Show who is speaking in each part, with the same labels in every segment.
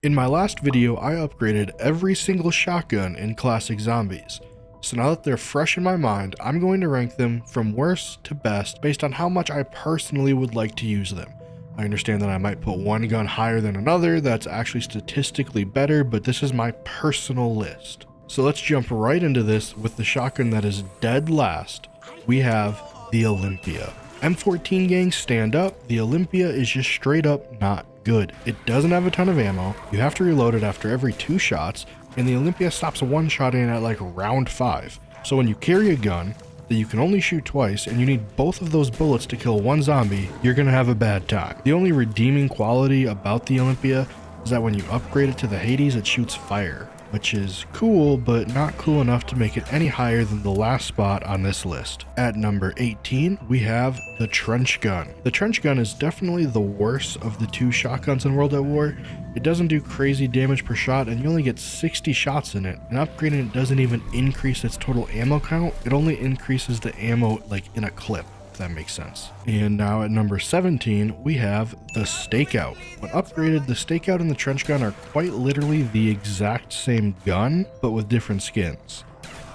Speaker 1: In my last video, I upgraded every single shotgun in Classic Zombies. So now that they're fresh in my mind, I'm going to rank them from worst to best based on how much I personally would like to use them. I understand that I might put one gun higher than another that's actually statistically better, but this is my personal list. So let's jump right into this with the shotgun that is dead last. We have the Olympia. M14 gang, stand up. The Olympia is just straight up not good. It doesn't have a ton of ammo. You have to reload it after every 2 shots, and the Olympia stops one-shotting at like round 5. So when you carry a gun that you can only shoot twice and you need both of those bullets to kill one zombie, you're gonna have a bad time. The only redeeming quality about the Olympia is that when you upgrade it to the Hades, it shoots fire, which is cool, but not cool enough to make it any higher than the last spot on this list. At number 18, we have the Trench Gun. The Trench Gun is definitely the worst of the 2 shotguns in World at War. It doesn't do crazy damage per shot, and you only get 60 shots in it, and upgrading it doesn't even increase its total ammo count. It only increases the ammo like in a clip, if that makes sense. And now at number 17, we have the Stakeout. When upgraded, the Stakeout and the Trench Gun are quite literally the exact same gun, but with different skins.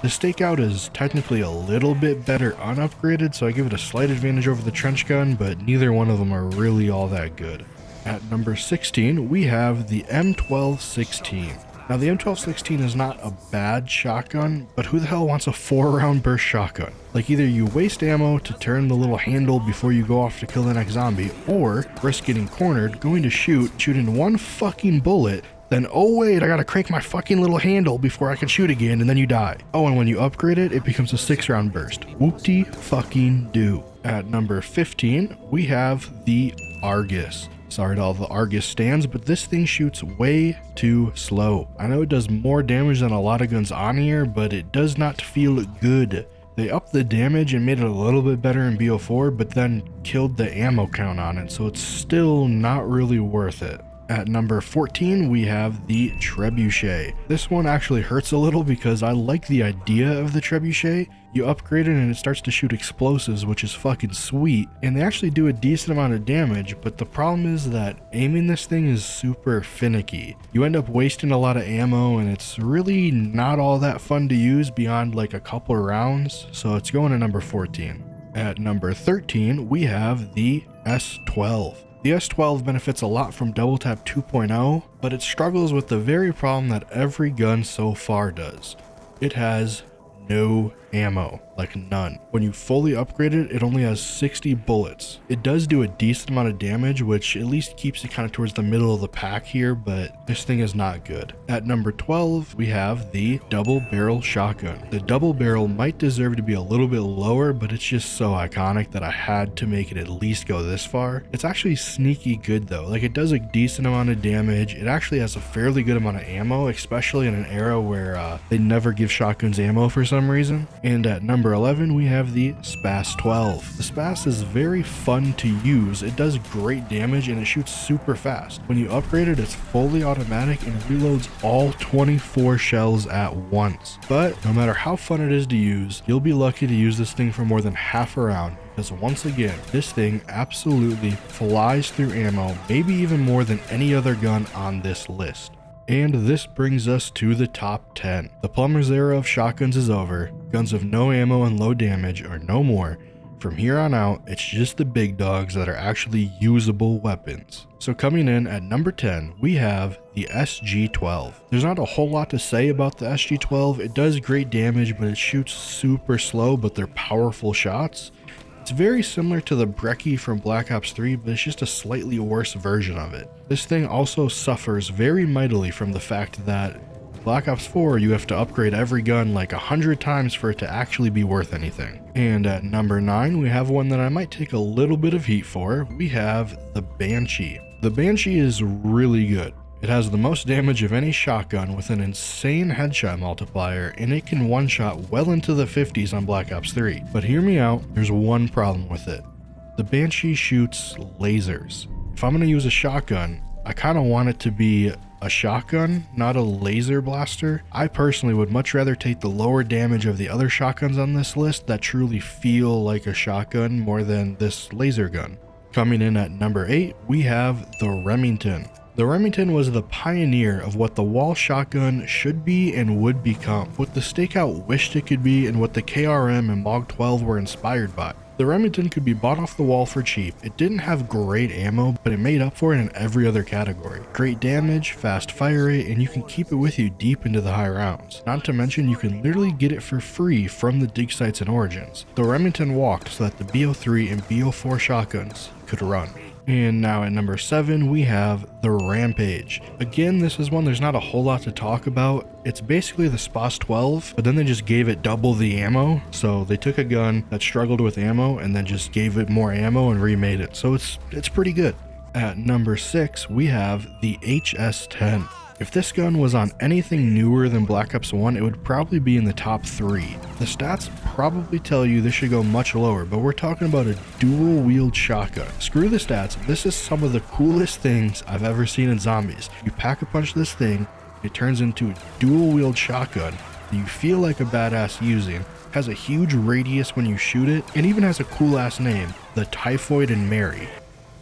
Speaker 1: The Stakeout is technically a little bit better unupgraded, so I give it a slight advantage over the Trench Gun, but neither one of them are really all that good. At number 16, we have the M1216. Now the M1216 is not a bad shotgun, but who the hell wants a 4-round burst shotgun? Like, either you waste ammo to turn the little handle before you go off to kill the next zombie, or risk getting cornered, going to shoot in one fucking bullet, then oh wait, I gotta crank my fucking little handle before I can shoot again, and then you die. Oh, and when you upgrade it, it becomes a 6-round burst. Whoop-de fucking do. At number 15, we have the Argus. Sorry to all the Argus stands, but this thing shoots way too slow. I know it does more damage than a lot of guns on here, but it does not feel good. They upped the damage and made it a little bit better in Bo4, but then killed the ammo count on it, so it's still not really worth it. At number 14, we have the Trebuchet. This one actually hurts a little because I like the idea of the Trebuchet. You upgrade it and it starts to shoot explosives, which is fucking sweet, and they actually do a decent amount of damage, but the problem is that aiming this thing is super finicky. You end up wasting a lot of ammo, and it's really not all that fun to use beyond like a couple rounds, so it's going to number 14. At number 13, we have the S12. The S12 benefits a lot from Double Tap 2.0, but it struggles with the very problem that every gun so far does. It has no ammo, like none. When you fully upgrade it, it only has 60 bullets. It does do a decent amount of damage, which at least keeps it kind of towards the middle of the pack here, but this thing is not good. At number 12, we have the Double Barrel Shotgun. The double barrel might deserve to be a little bit lower, but it's just so iconic that I had to make it at least go this far. It's actually sneaky good though. Like, it does a decent amount of damage. It actually has a fairly good amount of ammo, especially in an era where they never give shotguns ammo for some reason. And at number 11, we have the Spas 12. The Spas is very fun to use. It does great damage and it shoots super fast. When you upgrade it, it's fully automatic and reloads all 24 shells at once. But no matter how fun it is to use, you'll be lucky to use this thing for more than half a round, because once again, this thing absolutely flies through ammo, maybe even more than any other gun on this list. And this brings us to the top 10. The plumber's era of shotguns is over. Guns with no ammo and low damage are no more. From here on out, it's just the big dogs that are actually usable weapons. So coming in at number 10, we have the SG-12. There's not a whole lot to say about the SG-12. It does great damage, but it shoots super slow, but they're powerful shots. It's very similar to the Brecci from Black Ops 3, but it's just a slightly worse version of it. This thing also suffers very mightily from the fact that Black Ops 4, you have to upgrade every gun like 100 times for it to actually be worth anything. And at number 9, we have one that I might take a little bit of heat for. We have the Banshee. The Banshee is really good. It has the most damage of any shotgun with an insane headshot multiplier, and it can one-shot well into the 50s on Black Ops 3. But hear me out, there's one problem with it. The Banshee shoots lasers. If I'm going to use a shotgun, I kind of want it to be a shotgun, not a laser blaster. I personally would much rather take the lower damage of the other shotguns on this list that truly feel like a shotgun more than this laser gun. Coming in at number 8, we have the Remington. The Remington was the pioneer of what the wall shotgun should be and would become, what the stakeout wished it could be, and what the KRM and MOG 12 were inspired by. The Remington could be bought off the wall for cheap. It didn't have great ammo, but it made up for it in every other category. Great damage, fast fire rate, and you can keep it with you deep into the high rounds. Not to mention you can literally get it for free from the dig sites and Origins. The Remington walked so that the Bo3 and Bo4 shotguns could run. And now at number 7, we have the Rampage. Again, this is one there's not a whole lot to talk about. It's basically the SPOS 12, but then they just gave it double the ammo. So they took a gun that struggled with ammo and then just gave it more ammo and remade it. So it's pretty good. At number 6, we have the HS-10. If this gun was on anything newer than Black Ops 1, it would probably be in the top 3. The stats probably tell you this should go much lower, but we're talking about a dual wield shotgun. Screw the stats, this is some of the coolest things I've ever seen in zombies. You pack a punch this thing, it turns into a dual wield shotgun that you feel like a badass using, has a huge radius when you shoot it, and even has a cool ass name, the Typhoid and Mary.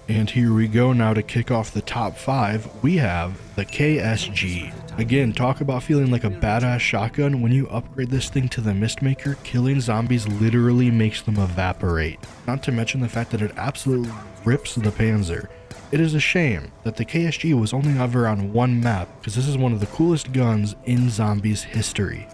Speaker 1: And here we go now to kick off the top 5, we have the KSG. Again, talk about feeling like a badass shotgun. When you upgrade this thing to the Mistmaker, killing zombies literally makes them evaporate. Not to mention the fact that it absolutely rips the Panzer. It is a shame that the KSG was only ever on one map, because this is one of the coolest guns in zombies history.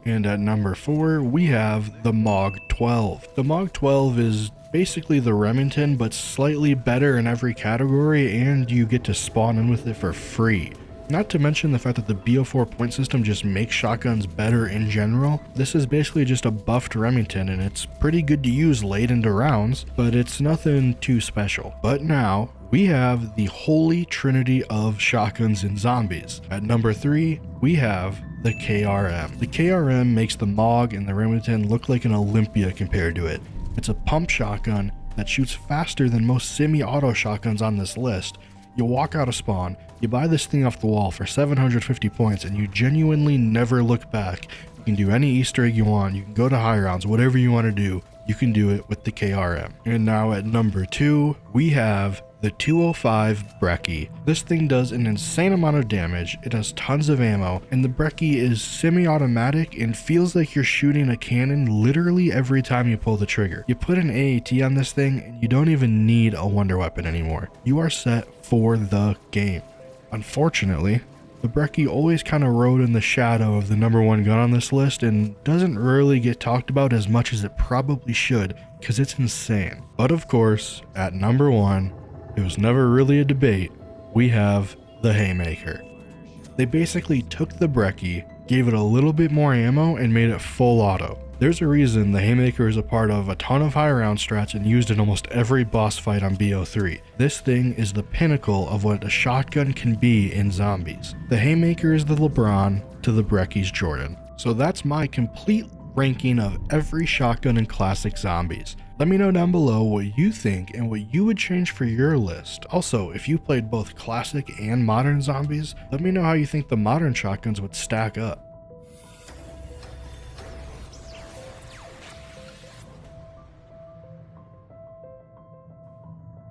Speaker 1: And at number 4, we have the MOG 12. The MOG 12 is basically the Remington, but slightly better in every category, and you get to spawn in with it for free. Not to mention the fact that the Bo4 point system just makes shotguns better in general. This is basically just a buffed Remington, and it's pretty good to use late into rounds, but it's nothing too special. But now, we have the holy trinity of shotguns in zombies. At number 3, we have the KRM. The KRM makes the MOG and the Remington look like an Olympia compared to it. It's a pump shotgun that shoots faster than most semi-auto shotguns on this list. You walk out of spawn, you buy this thing off the wall for 750 points, and you genuinely never look back. You can do any Easter egg you want, you can go to high rounds, whatever you want to do, you can do it with the KRM. And now at number 2, we have the 205 Brecci. This thing does an insane amount of damage, it has tons of ammo, and the Brecci is semi-automatic and feels like you're shooting a cannon literally every time you pull the trigger. You put an AAT on this thing and you don't even need a wonder weapon anymore. You are set for the game. Unfortunately, the Brecci always kind of rode in the shadow of the number 1 gun on this list and doesn't really get talked about as much as it probably should, because it's insane. But of course, at number 1, it was never really a debate, we have the Haymaker. They basically took the Brecci, gave it a little bit more ammo, and made it full auto. There's a reason the Haymaker is a part of a ton of high round strats and used in almost every boss fight on Bo3. This thing is the pinnacle of what a shotgun can be in zombies. The Haymaker is the LeBron to the Brecci's Jordan. So that's my complete ranking of every shotgun in classic zombies. Let me know down below what you think and what you would change for your list. Also, if you played both classic and modern zombies, let me know how you think the modern shotguns would stack up.